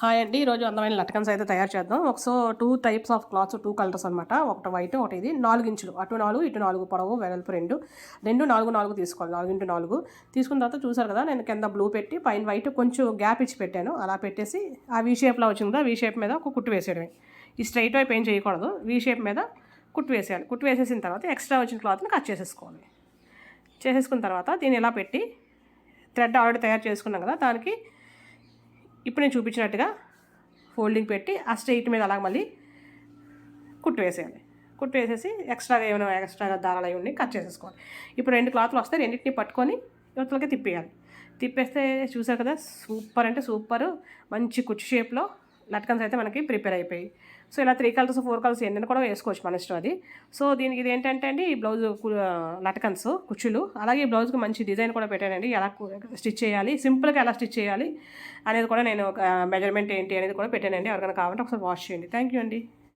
Hi అండి. ఈరోజు అందమైన లట్కన్స్ అయితే తయారు చేద్దాం. So 2 types of clothes, 2 colours అనమాట. ఒకటి వైట్, ఒకటి ఇది. 4 ఇంచులు, అటు 4 ఇటు 4 పొడవు వెడల్పు రెండు 4 4 తీసుకోవాలి. 4x4 తీసుకున్న తర్వాత చూసారు కదా, నేను కింద బ్లూ పెట్టి పైన వైట్ కొంచెం గ్యాప్ ఇచ్చి పెట్టాను. అలా పెట్టేసి ఆ వీ షేప్లో వచ్చింది కదా, వీ షేప్ మీద ఒక కుట్టు వేసేయడమే. ఈ స్ట్రైట్ వైపు ఏం చేయకూడదు, వీ షేప్ మీద కుట్టు వేసేయాలి. కుట్టు వేసేసిన తర్వాత ఎక్స్ట్రా వచ్చిన క్లాత్ని కట్ చేసేసుకోవాలి. చేసేసుకున్న తర్వాత దీన్ని ఇలా పెట్టి థ్రెడ్ ఆల్రెడీ తయారు చేసుకున్నాం కదా, దానికి ఇప్పుడు నేను చూపించినట్టుగా ఫోల్డింగ్ పెట్టి ఆ స్ట్రైట్ మీద అలాగ మళ్ళీ కుట్టు వేసేయాలి. కుట్టు వేసేసి ఎక్స్ట్రాగా దారాలు అవి ఉండి కట్ చేసేసుకోవాలి. ఇప్పుడు 2 క్లాత్లు వస్తాయి, రెండింటిని పట్టుకొని యువతలకి తిప్పేయాలి. తిప్పేస్తే చూసారు కదా, సూపర్ అంటే సూపర్ మంచి కుచ్చు షేప్లో లట్కన్స్ అయితే మనకి ప్రిపేర్ అయిపోయి. సో ఇలా 3 కలర్స్ 4 కలర్స్ ఎన్ని కూడా వేసుకోవచ్చు, మన ఇష్టం అది. సో దీనికి ఇది ఏంటంటే అండి, ఈ బ్లౌజ్ లట్కన్స్ కుచ్చులు, అలాగే ఈ బ్లౌజ్కి మంచి డిజైన్ కూడా పెట్టానండి. ఎలా స్టిచ్ చేయాలి, సింపుల్గా ఎలా స్టిచ్ చేయాలి అనేది కూడా నేను మెజర్మెంట్ ఏంటి అనేది కూడా పెట్టానండి. ఎవరికైనా కావాలంటే ఒకసారి వాష్ చేయండి. థ్యాంక్ యూ అండి.